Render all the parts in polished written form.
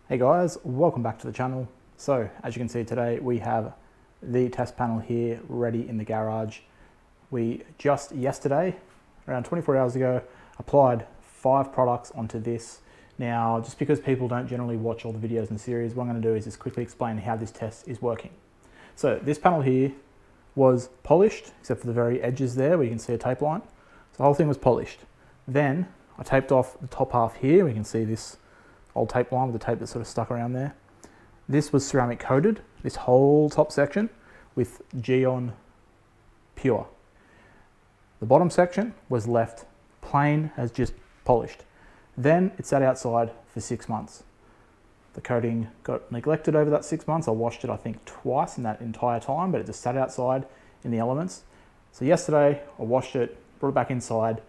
Hey guys, welcome back to the channel. So as you can see today, we have the test panel here ready in the garage. We just yesterday, around 24 hours ago, applied 5 products onto this. Now, just because people don't generally watch all the videos in the series, what I'm going to do is just quickly explain how this test is working. So this panel here was polished, except for the very edges there where you can see a tape line. So the whole thing was polished. Then I taped off the top half here. We can see this old tape line with the tape that's sort of stuck around there. This was ceramic coated, this whole top section, with Gyeon Pure. The bottom section was left plain as just polished. Then it sat outside for 6 months. The coating got neglected over that 6 months. I washed it, I think, twice in that entire time, but it just sat outside in the elements. So yesterday I washed it, brought it back inside,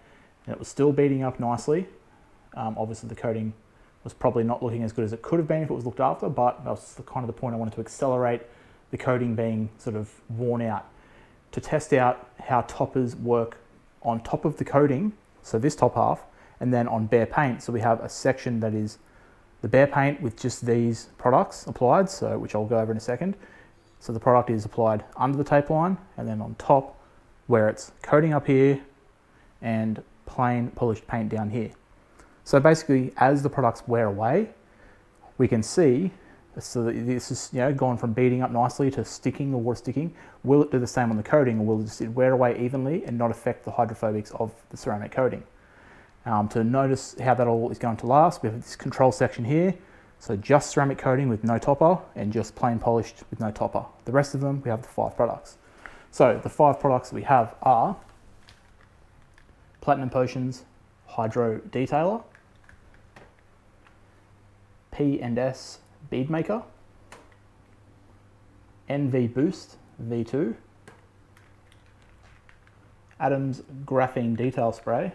and it was still beading up nicely. Obviously the coating was probably not looking as good as it could have been if it was looked after, but that was kind of the point. I wanted to accelerate the coating being sort of worn out to test out how toppers work on top of the coating, so this top half, and then on bare paint. So we have a section that is the bare paint with just these products applied, so which I'll go over in a second. So the product is applied under the tape line, and then on top where it's coating up here and plain polished paint down here. So basically, as the products wear away, we can see, so that this is gone from beading up nicely to sticking or water sticking. Will it do the same on the coating, or will it just wear away evenly and not affect the hydrophobics of the ceramic coating? To notice how that all is going to last, we have this control section here. So just ceramic coating with no topper, and just plain polished with no topper. The rest of them, we have the 5 products. So the 5 products that we have are Platinum Potions Hydro Detailer, P&S Bead Maker, NV Boost V2, Adams Graphene Detail Spray,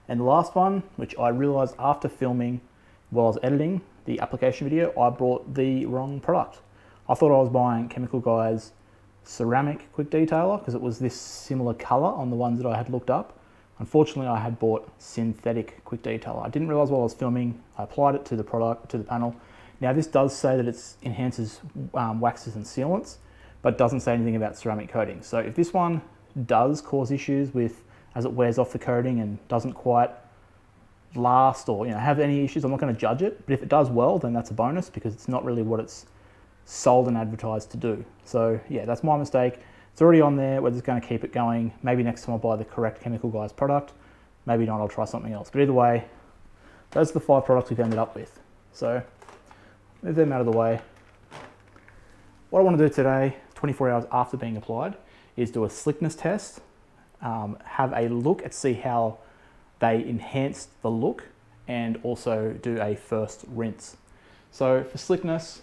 and the last one, which I realised after filming while I was editing the application video, I bought the wrong product. I thought I was buying Chemical Guy's ceramic quick detailer because it was this similar colour on the ones that I had looked up. Unfortunately, I had bought synthetic quick detailer. I didn't realise while I was filming. I applied it to the product, to the panel. Now this does say that it enhances waxes and sealants, but doesn't say anything about ceramic coating. So if this one does cause issues with, as it wears off the coating and doesn't quite last, or have any issues, I'm not going to judge it. But if it does well, then that's a bonus, because it's not really what it's sold and advertised to do. So yeah, that's my mistake. It's already on there. We're just going to keep it going. Maybe next time I'll buy the correct Chemical Guys product. Maybe not, I'll try something else. But either way, those are the 5 products we've ended up with. So move them out of the way. What I want to do today, 24 hours after being applied, is do a slickness test, have a look and see how they enhance the look, and also do a first rinse. So for slickness,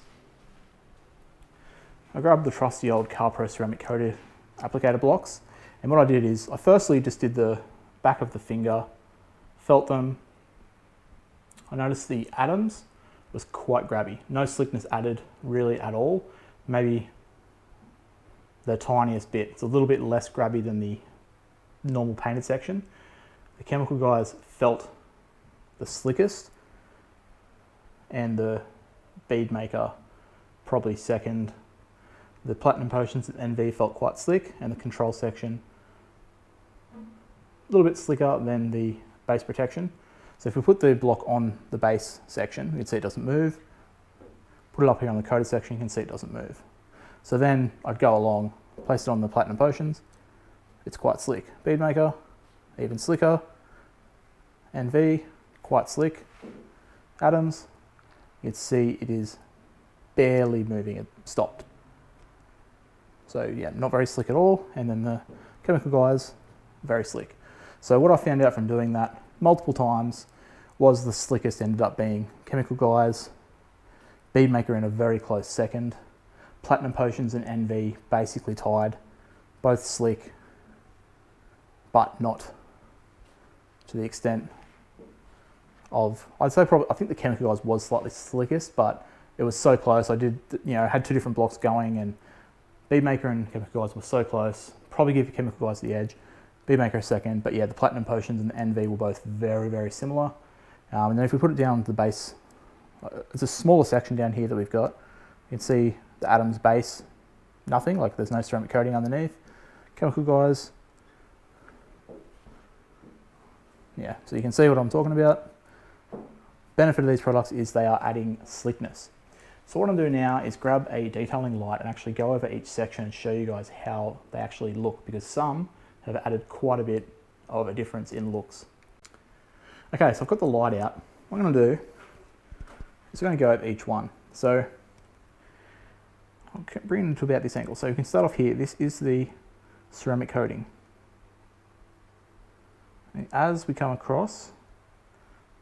I grabbed the trusty old CarPro ceramic coated applicator blocks, and what I did is I firstly just did the back of the finger, felt them. I noticed the atoms was quite grabby. No slickness added really at all. Maybe the tiniest bit. It's a little bit less grabby than the normal painted section. The Chemical Guys felt the slickest, and the Bead Maker probably second. The Platinum Potions and NV felt quite slick, and the control section a little bit slicker than the base protection. So if we put the block on the base section, you can see it doesn't move. Put it up here on the coated section, you can see it doesn't move. So then I'd go along, place it on the Platinum Potions. It's quite slick. Bead Maker, even slicker. NV, quite slick. Atoms, you can see it is barely moving, it stopped. So yeah, not very slick at all. And then the Chemical Guys, very slick. So what I found out from doing that multiple times was the slickest ended up being Chemical Guys, Bead Maker in a very close second, Platinum Potions and NV basically tied, both slick, but not to the extent of, I'd say probably, I think the Chemical Guys was slightly slickest, but it was so close. I did, had 2 different blocks going, and Bead Maker and Chemical Guys were so close. Probably give Chemical Guys the edge. Bead Maker a second, but yeah, the Platinum Potions and the NV were both very, very similar. And then if we put it down to the base It's a smaller section down here that we've got. You can see the Adams base, nothing, like there's no ceramic coating underneath. Chemical guys, yeah, so you can see what I'm talking about. Benefit of these products is they are adding slickness. So what I'm doing now is grab a detailing light and actually go over each section and show you guys how they actually look, because some have added quite a bit of a difference in looks. Okay, so I've got the light out. What I'm going to do is I'm going to go over each one. So I'll bring it to about this angle. So you can start off here. This is the ceramic coating. And as we come across,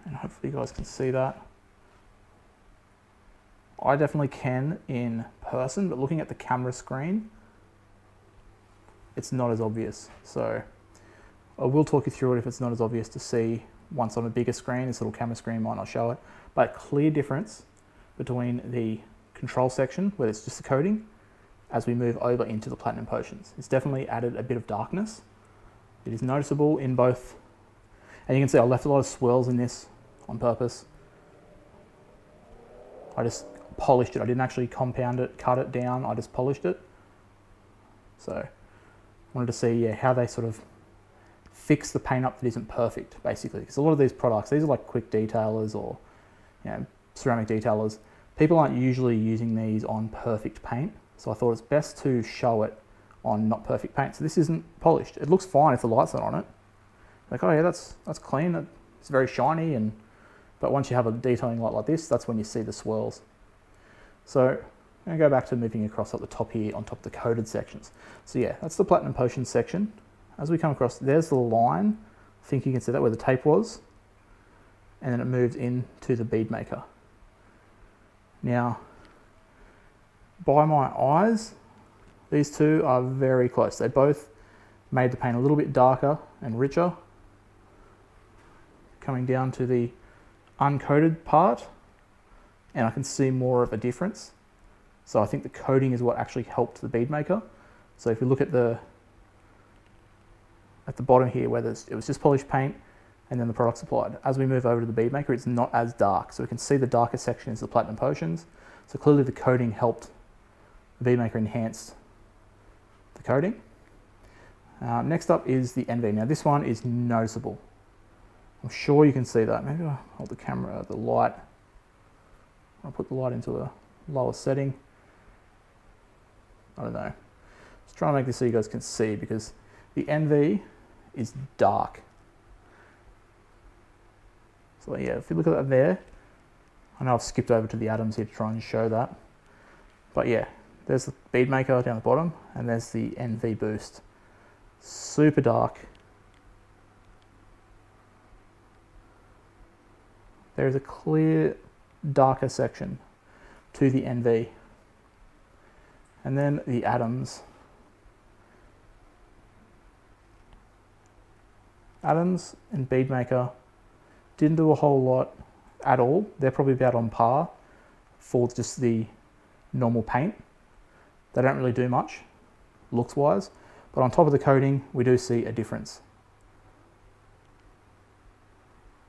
and hopefully you guys can see that, I definitely can in person, but looking at the camera screen, it's not as obvious. So I will talk you through it if it's not as obvious to see once on a bigger screen. This little camera screen might not show it, but clear difference between the control section where it's just the coating as we move over into the platinum potions. It's definitely added a bit of darkness. It is noticeable in both, and you can see I left a lot of swirls in this on purpose. I just polished it. I didn't actually compound it, cut it down. I just polished it. So I wanted to see how they sort of fix the paint up that isn't perfect, basically. Because a lot of these products, these are like quick detailers or ceramic detailers. People aren't usually using these on perfect paint. So I thought it's best to show it on not perfect paint. So this isn't polished. It looks fine if the light's not on it. Like, oh yeah, that's clean. It's very shiny, but once you have a detailing light like this, that's when you see the swirls. So I'm going to go back to moving across up the top here on top of the coated sections. So yeah, that's the platinum potion section. As we come across, there's the line. I think you can see that where the tape was. And then it moves into the bead maker. Now, by my eyes, these two are very close. They both made the paint a little bit darker and richer. Coming down to the uncoated part, and I can see more of a difference. So I think the coating is what actually helped the bead maker. So if you look at the bottom here where it was just polished paint and then the product's applied. As we move over to the bead maker, it's not as dark. So we can see the darker section is the platinum potions. So clearly the coating helped the bead maker enhance the coating. Next up is the NV. Now this one is noticeable. I'm sure you can see that. Maybe I'll hold the camera, the light. I'll put the light into a lower setting. I don't know. Just trying to make this so you guys can see, because the NV is dark. So yeah, if you look at that there, I know I've skipped over to the Adams here to try and show that. But yeah, there's the bead maker down the bottom, and there's the NV boost. Super dark. There is a clear darker section to the NV. And then the Adams. Adams and Beadmaker didn't do a whole lot at all. They're probably about on par for just the normal paint. They don't really do much looks wise, but on top of the coating we do see a difference.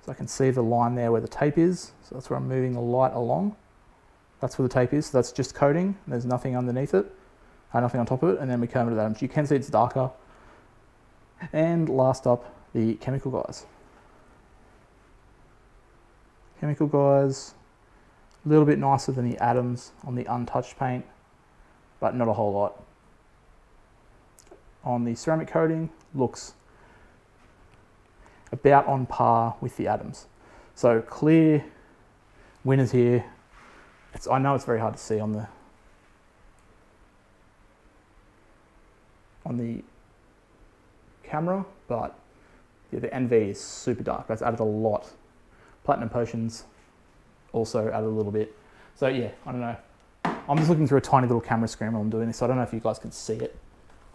So I can see the line there where the tape is, so that's where I'm moving the light along. That's where the tape is, so that's just coating, there's nothing underneath it, nothing on top of it, and then we come to that. You can see it's darker. And last up, the chemical guys. Chemical guys, a little bit nicer than the Adams on the untouched paint, but not a whole lot. On the ceramic coating, looks about on par with the Adams. So clear winners here. I know it's very hard to see on the camera, but yeah, the NV is super dark. That's added a lot. Platinum Potions also added a little bit. So yeah, I don't know. I'm just looking through a tiny little camera screen while I'm doing this, so I don't know if you guys can see it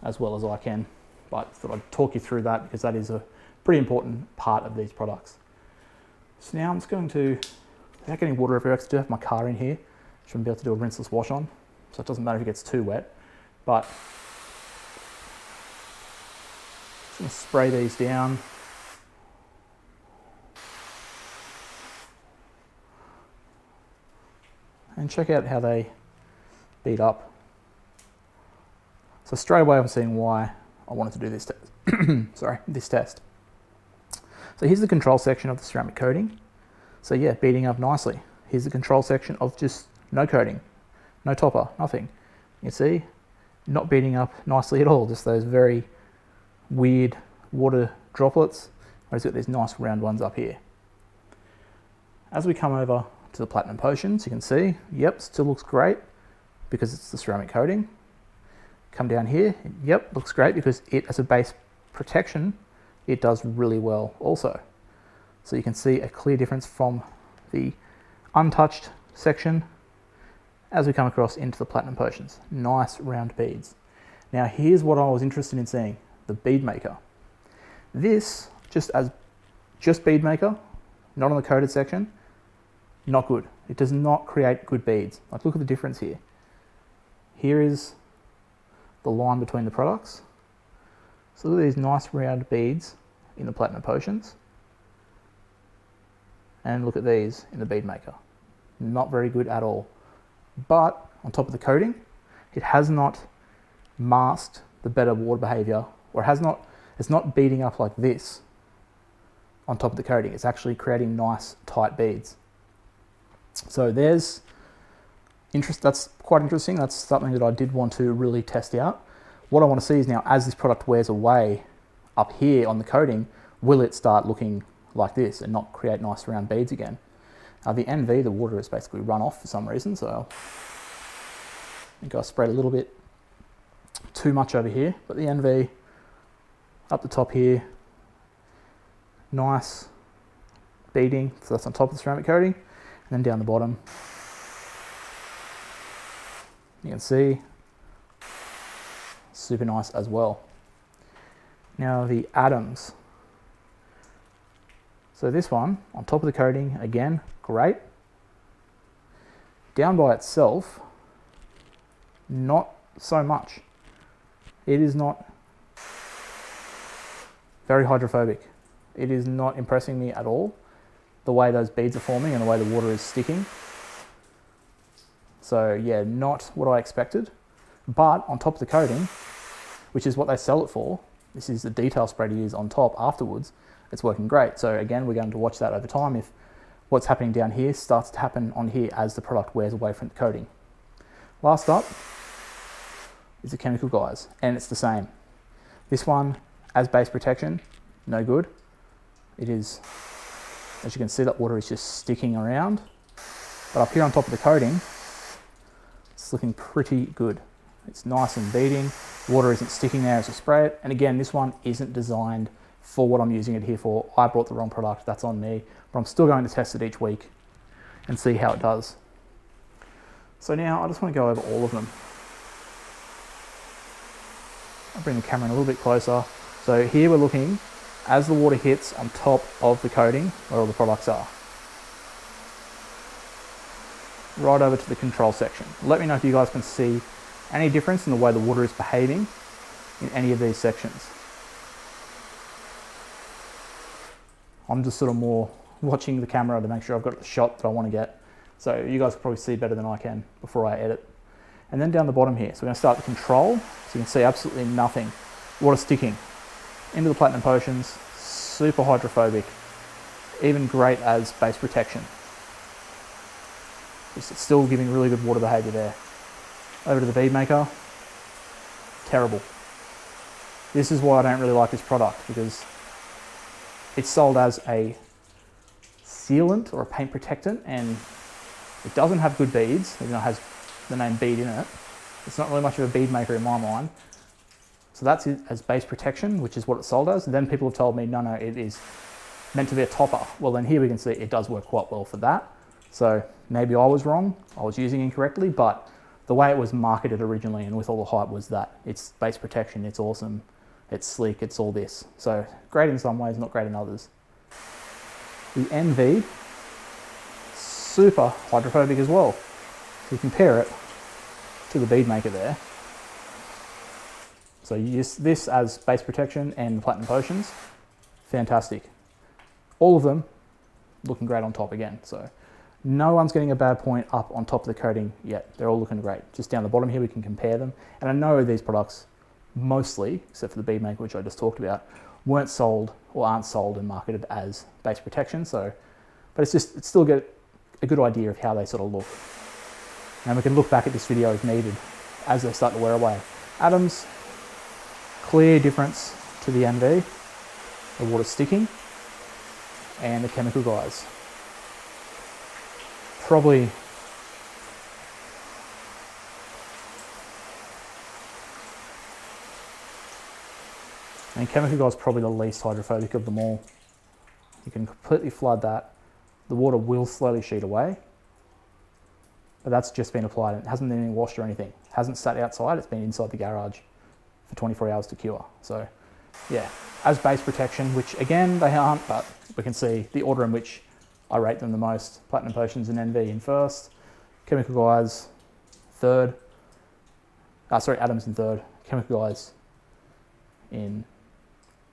as well as I can, but I thought I'd talk you through that because that is a pretty important part of these products. So now I'm just going to, without getting water everywhere, because I do have my car in here, shouldn't be able to do a rinseless wash on, so it doesn't matter if it gets too wet, but I'm going to spray these down. and check out how they bead up. So straight away I'm seeing why I wanted to do this test. Sorry, this test. So here's the control section of the ceramic coating. So yeah, beading up nicely. Here's the control section of just no coating, no topper, nothing. You see, not beading up nicely at all, just those very weird water droplets. Whereas you've got these nice round ones up here. As we come over to the platinum potions, you can see, yep, still looks great because it's the ceramic coating. Come down here, yep, looks great because it, as a base protection, it does really well also. So you can see a clear difference from the untouched section as we come across into the platinum potions. Nice round beads. Now here's what I was interested in seeing, the bead maker. This, just bead maker, not on the coated section, not good. It does not create good beads. Like, look at the difference here. Here is the line between the products. So look at these nice round beads in the platinum potions. And look at these in the bead maker. Not very good at all. But on top of the coating, it has not masked the better water behavior, or it's not beading up like this on top of the coating. It's actually creating nice tight beads. So there's interest. That's quite interesting. That's something that I did want to really test out. What I want to see is now, as this product wears away up here on the coating, will it start looking like this and not create nice round beads again? The NV, the water has basically run off for some reason, so I think I sprayed a little bit too much over here, but the NV up the top here, nice beading, so that's on top of the ceramic coating, and then down the bottom, you can see, super nice as well. Now the atoms. So this one, on top of the coating, again, great. Down by itself, not so much. It is not very hydrophobic. It is not impressing me at all, the way those beads are forming and the way the water is sticking. So yeah, not what I expected. But on top of the coating, which is what they sell it for, this is the detail spray to use on top afterwards, it's working great. So again, we're going to watch that over time if what's happening down here starts to happen on here as the product wears away from the coating. Last up is the chemical guys, and it's the same. This one, as base protection, no good. It is, as you can see, that water is just sticking around. But up here on top of the coating, it's looking pretty good. It's nice and beading. Water isn't sticking there as I spray it. And again, this one isn't designed for what I'm using it here for. I brought the wrong product, that's on me. But I'm still going to test it each week and see how it does. So now I just want to go over all of them. I'll bring the camera in a little bit closer. So here we're looking as the water hits on top of the coating where all the products are. Right over to the control section. Let me know if you guys can see any difference in the way the water is behaving in any of these sections. I'm just sort of more watching the camera to make sure I've got the shot that I want to get. So you guys can probably see better than I can before I edit. And then down the bottom here, so we're going to start the control. So you can see absolutely nothing. Water sticking into the platinum potions, super hydrophobic, even great as base protection. It's still giving really good water behavior there. Over to the bead maker, terrible. This is why I don't really like this product, because it's sold as a sealant or a paint protectant, and it doesn't have good beads, even though it has the name bead in it. It's not really much of a bead maker in my mind. So that's it as base protection, which is what it's sold as. And then people have told me, no, it is meant to be a topper. Well, then here we can see it does work quite well for that. So maybe I was wrong, I was using it incorrectly, but the way it was marketed originally and with all the hype was that it's base protection, it's awesome, it's sleek, it's all this. So great in some ways, not great in others. The NV, super hydrophobic as well. So you compare it to the bead maker there. So you use this as base protection and platinum potions, fantastic. All of them looking great on top again. So No one's getting a bad point up on top of the coating yet. They're all looking great. Just down the bottom here, we can compare them. And I know these products mostly, except for the bead maker, which I just talked about, weren't sold or aren't sold and marketed as base protection. So, but it's still get a good idea of how they sort of look. And we can look back at this video if needed as they start to wear away. Atoms, clear difference to the NV, the water sticking, and the chemical guys. Probably chemical guys probably the least hydrophobic of them all. You can completely flood that. The water will slowly sheet away, but that's just been applied and it hasn't been washed or anything. It hasn't sat outside, it's been inside the garage for 24 hours to cure. So yeah, as base protection, which again, they aren't, but we can see the order in which I rate them the most. Platinum Potions and NV in first, Chemical Guys third, Atoms in third, Chemical Guys in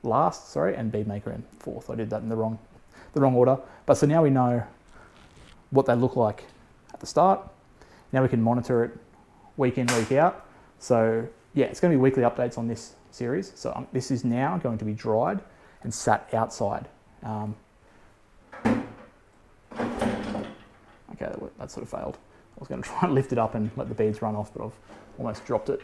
last, and Bead Maker in fourth. I did that in the wrong order. But so now we know what they look like at the start. Now we can monitor it week in, week out. So yeah, it's going to be weekly updates on this series. So this is now going to be dried and sat outside. Okay, that sort of failed. I was going to try and lift it up and let the beads run off, but I've almost dropped it.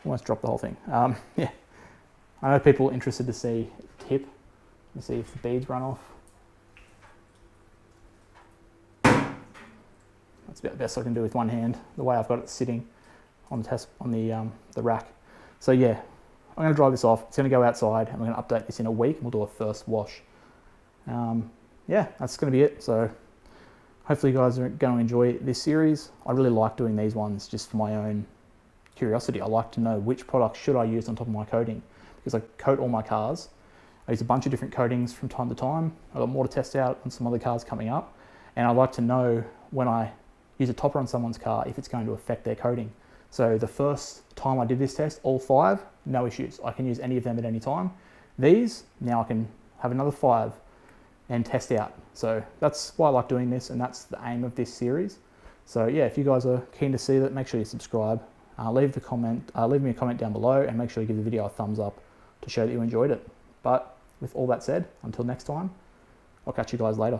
Almost dropped the whole thing. Yeah, I know people are interested to see tip, to see if the beads run off. That's about the best I can do with one hand, the way I've got it sitting on the rack. So yeah, I'm going to dry this off. It's going to go outside, and we're going to update this in a week. We'll do a first wash. Yeah, that's going to be it. So hopefully you guys are going to enjoy this series. I really like doing these ones just for my own curiosity. I like to know which product should I use on top of my coating, because I coat all my cars. I use a bunch of different coatings from time to time. I've got more to test out on some other cars coming up, and I like to know when I use a topper on someone's car if it's going to affect their coating. So the first time I did this test, all 5, no issues. I can use any of them at any time. These, now I can have another 5 and test out. So that's why I like doing this, and that's the aim of this series. So yeah, if you guys are keen to see that, make sure you subscribe. Leave me a comment down below, and make sure you give the video a thumbs up to show that you enjoyed it. But with all that said, until next time, I'll catch you guys later.